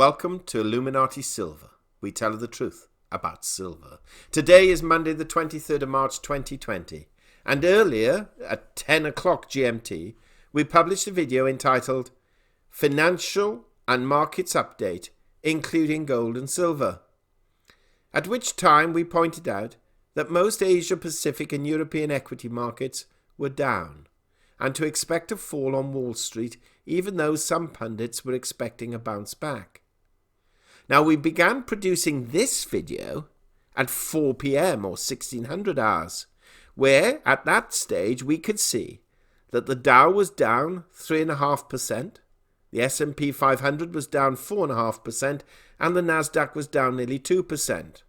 Welcome to Illuminati Silver. We tell the truth about silver. Today is Monday the 23rd of March 2020, and earlier at 10 o'clock GMT we published a video entitled Financial and Markets Update including gold and silver, at which time we pointed out that most Asia Pacific and European equity markets were down and to expect a fall on Wall Street, even though some pundits were expecting a bounce back. Now, we began producing this video at 4 p.m. or 1600 hours, where at that stage we could see that the Dow was down 3.5%, the S&P 500 was down 4.5%, and the Nasdaq was down nearly 2%.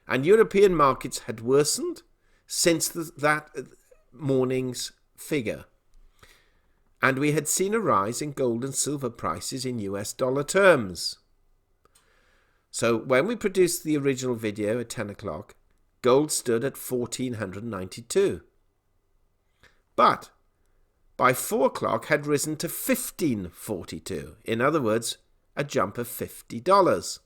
And European markets had worsened since that morning's figure. And we had seen a rise in gold and silver prices in US dollar terms. So when we produced the original video at 10 o'clock, gold stood at 1,492. But by 4 o'clock had risen to 1,542. In other words, a jump of $50.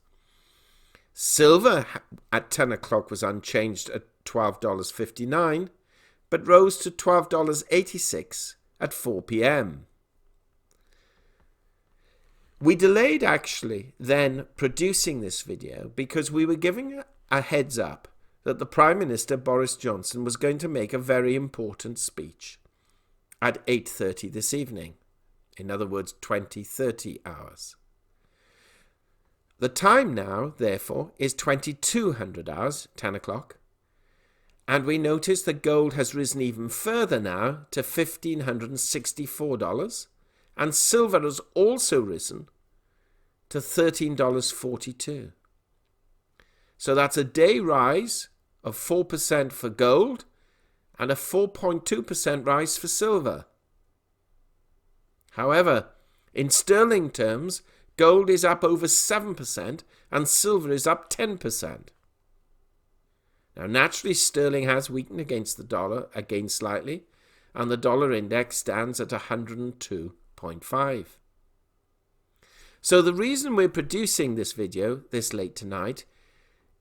Silver at 10 o'clock was unchanged at $12.59, but rose to $12.86 at 4 p.m. We delayed actually then producing this video because we were giving a heads up that the Prime Minister Boris Johnson was going to make a very important speech at 8:30 this evening. In other words, 20:30 hours. The time now, therefore, is 2200 hours, 10 o'clock. And we notice that gold has risen even further now to $1,564. And silver has also risen to $13.42. So that's a day rise of 4% for gold and a 4.2% rise for silver. However, in sterling terms, gold is up over 7% and silver is up 10%. Now, naturally, sterling has weakened against the dollar again slightly, and the dollar index stands at 102.5. So the reason we're producing this video this late tonight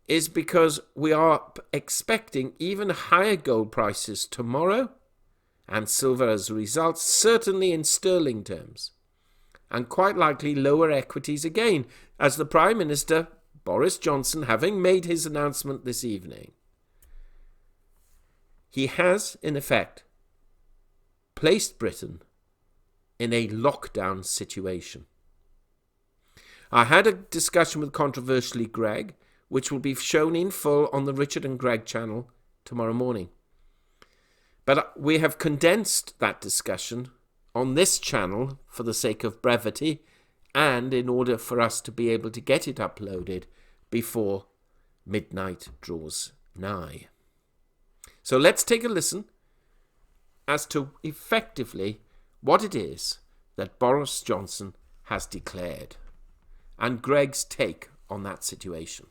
is because we are expecting even higher gold prices tomorrow and silver as a result, certainly in sterling terms, and quite likely lower equities again, as the Prime Minister, Boris Johnson, having made his announcement this evening, he has, in effect, placed Britain in a lockdown situation. I had a discussion with Controversially Greg, which will be shown in full on the Richard and Greg channel tomorrow morning. But we have condensed that discussion on this channel for the sake of brevity and in order for us to be able to get it uploaded before midnight draws nigh. So let's take a listen as to effectively what it is that Boris Johnson has declared and Greg's take on that situation.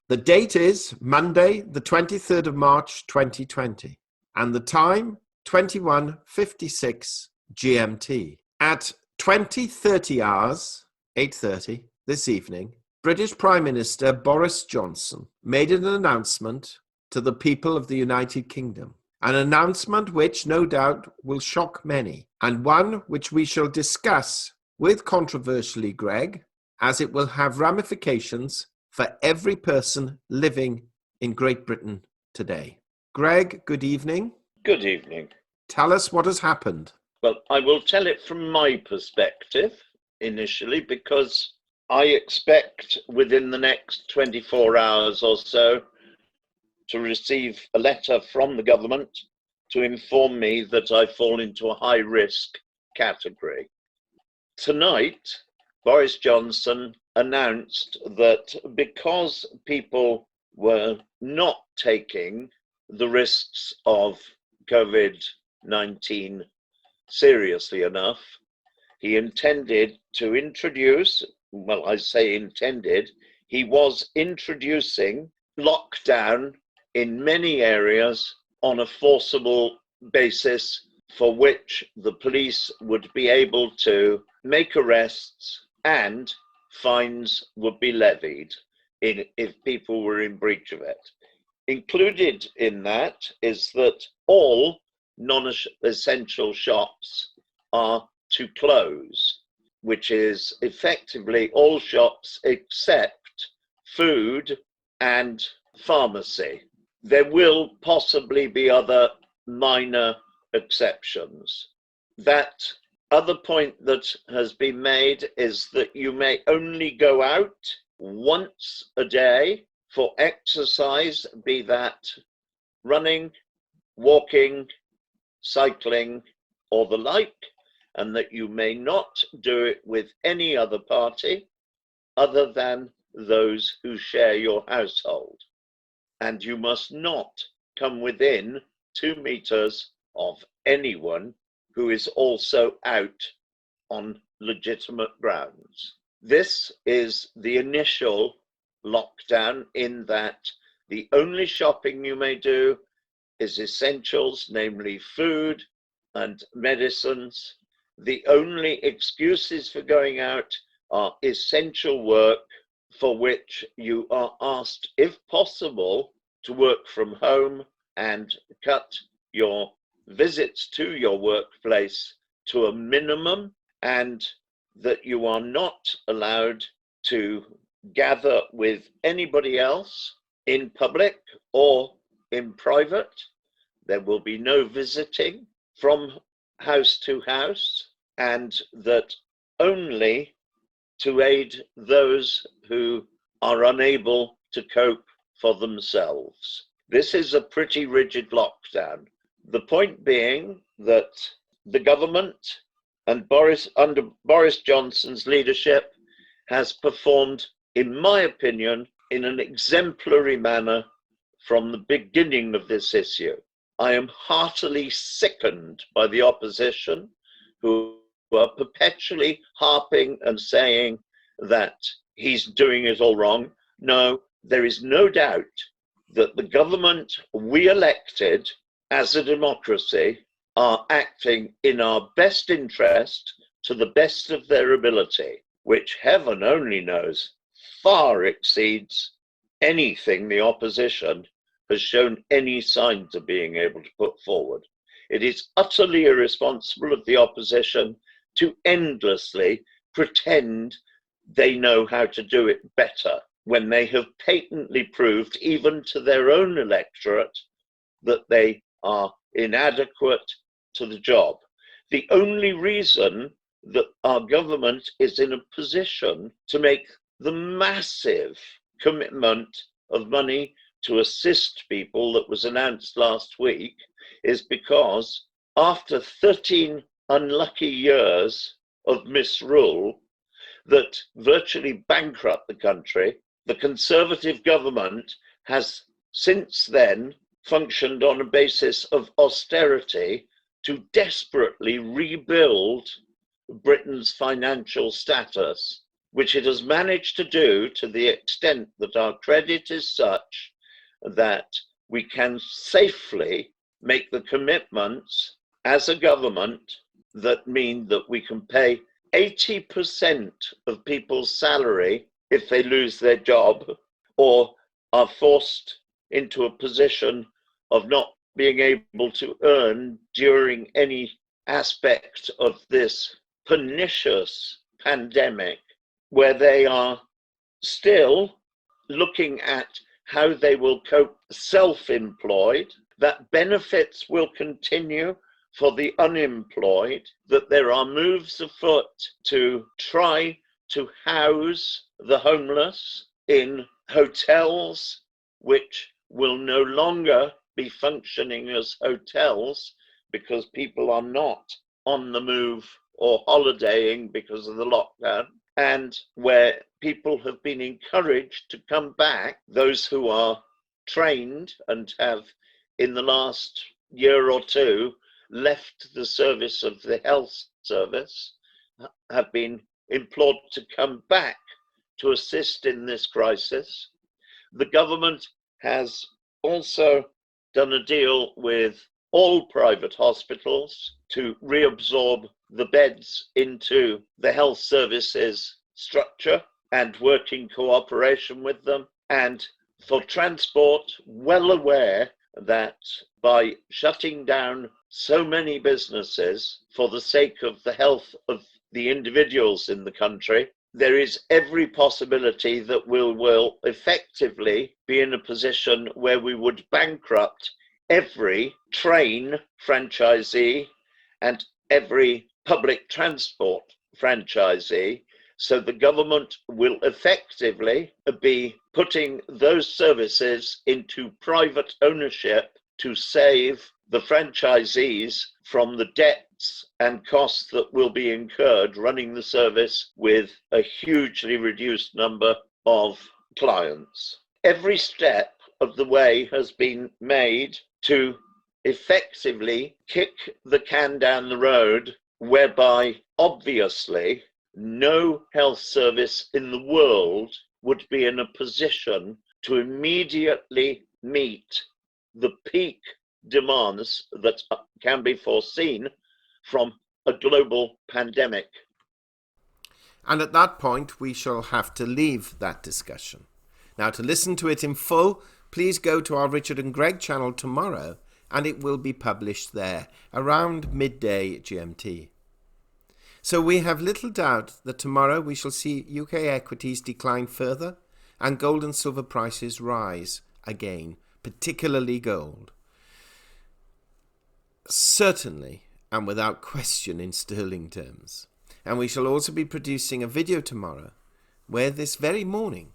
The date is Monday, the 23rd of March, 2020, and the time 21:56 GMT. At 20:30 hours, 8:30 this evening, British Prime Minister Boris Johnson made an announcement to the people of the United Kingdom. An announcement which no doubt will shock many, and one which we shall discuss with Controversially Greg, as it will have ramifications for every person living in Great Britain today. Greg, good evening. Good evening. Tell us what has happened. Well, I will tell it from my perspective initially, because I expect within the next 24 hours or so to receive a letter from the government to inform me that I fall into a high risk category. Tonight, Boris Johnson announced that because people were not taking the risks of COVID-19 seriously enough, he intended to introduce, well, I say intended, he was introducing lockdown in many areas on a forcible basis for which the police would be able to make arrests and fines would be levied if people were in breach of it. Included in that is that all non-essential shops are to close, which is effectively all shops except food and pharmacy. There will possibly be other minor exceptions. That other point that has been made is that you may only go out once a day for exercise, be that running, walking, cycling, or the like, and that you may not do it with any other party other than those who share your household. And you must not come within 2 meters of anyone who is also out on legitimate grounds. This is the initial lockdown, in that the only shopping you may do is essentials, namely food and medicines. The only excuses for going out are essential work, for which you are asked, if possible, to work from home and cut your visits to your workplace to a minimum, and that you are not allowed to gather with anybody else in public or in private. There will be no visiting from house to house, and that only to aid those who are unable to cope for themselves. This is a pretty rigid lockdown. The point being that the government and under Boris Johnson's leadership has performed, in my opinion, in an exemplary manner from the beginning of this issue. I am heartily sickened by the opposition, who are perpetually harping and saying that he's doing it all wrong. No, there is no doubt that the government we elected as a democracy are acting in our best interest to the best of their ability, which heaven only knows far exceeds anything the opposition has shown any signs of being able to put forward. It is utterly irresponsible of the opposition to endlessly pretend they know how to do it better, when they have patently proved, even to their own electorate, that they are inadequate to the job. The only reason that our government is in a position to make the massive commitment of money to assist people that was announced last week is because after 13 unlucky years of misrule that virtually bankrupt the country, the Conservative government has since then functioned on a basis of austerity to desperately rebuild Britain's financial status, which it has managed to do to the extent that our credit is such that we can safely make the commitments as a government that mean that we can pay 80% of people's salary if they lose their job or are forced into a position of not being able to earn during any aspect of this pernicious pandemic, where they are still looking at how they will cope self-employed, that benefits will continue for the unemployed, that there are moves afoot to try to house the homeless in hotels, which will no longer be functioning as hotels because people are not on the move or holidaying because of the lockdown, and where people have been encouraged to come back, those who are trained and have in the last year or two left the service of the health service, have been implored to come back to assist in this crisis. The government has also done a deal with all private hospitals to reabsorb the beds into the health services structure, and work in cooperation with them. And for transport, well aware that by shutting down so many businesses for the sake of the health of the individuals in the country, there is every possibility that we will effectively be in a position where we would bankrupt every train franchisee and every public transport franchisee. So the government will effectively be putting those services into private ownership to save the franchisees from the debts and costs that will be incurred running the service with a hugely reduced number of clients. Every step of the way has been made to effectively kick the can down the road, whereby obviously no health service in the world would be in a position to immediately meet the peak demands that can be foreseen from a global pandemic. And at that point, we shall have to leave that discussion. Now, to listen to it in full, please go to our Richard and Greg channel tomorrow, and it will be published there around midday GMT. So we have little doubt that tomorrow we shall see UK equities decline further and gold and silver prices rise again, particularly gold. Certainly, and without question in sterling terms. And we shall also be producing a video tomorrow where this very morning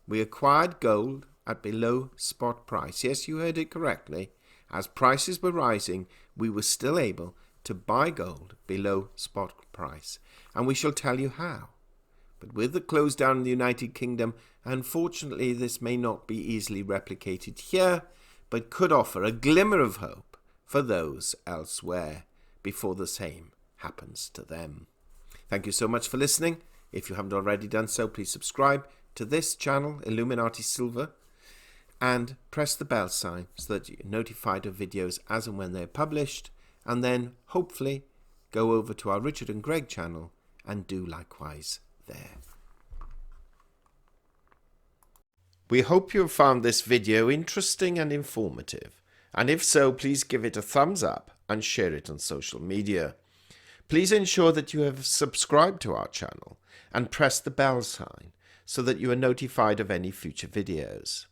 we acquired gold at below spot price. Yes, you heard it correctly. As prices were rising, we were still able to buy gold below spot price. And we shall tell you how. But with the close down in the United Kingdom, unfortunately this may not be easily replicated here, but could offer a glimmer of hope for those elsewhere before the same happens to them. Thank you so much for listening. If you haven't already done so, please subscribe to this channel, Illuminati Silver, and press the bell sign so that you're notified of videos as and when they're published, and then hopefully go over to our Richard and Greg channel and do likewise there. We hope you have found this video interesting and informative, and if so, please give it a thumbs up and share it on social media. Please ensure that you have subscribed to our channel and press the bell sign so that you are notified of any future videos.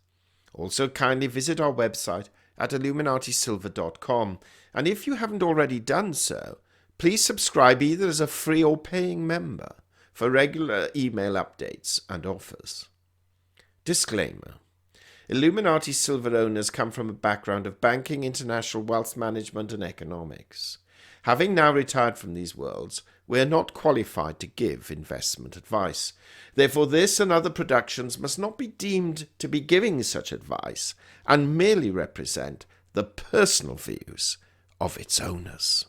Also, kindly visit our website at illuminatisilver.com, and if you haven't already done so, please subscribe either as a free or paying member for regular email updates and offers. Disclaimer: Illuminati Silver owners come from a background of banking, international wealth management and economics. Having now retired from these worlds, we are not qualified to give investment advice. Therefore, this and other productions must not be deemed to be giving such advice and merely represent the personal views of its owners.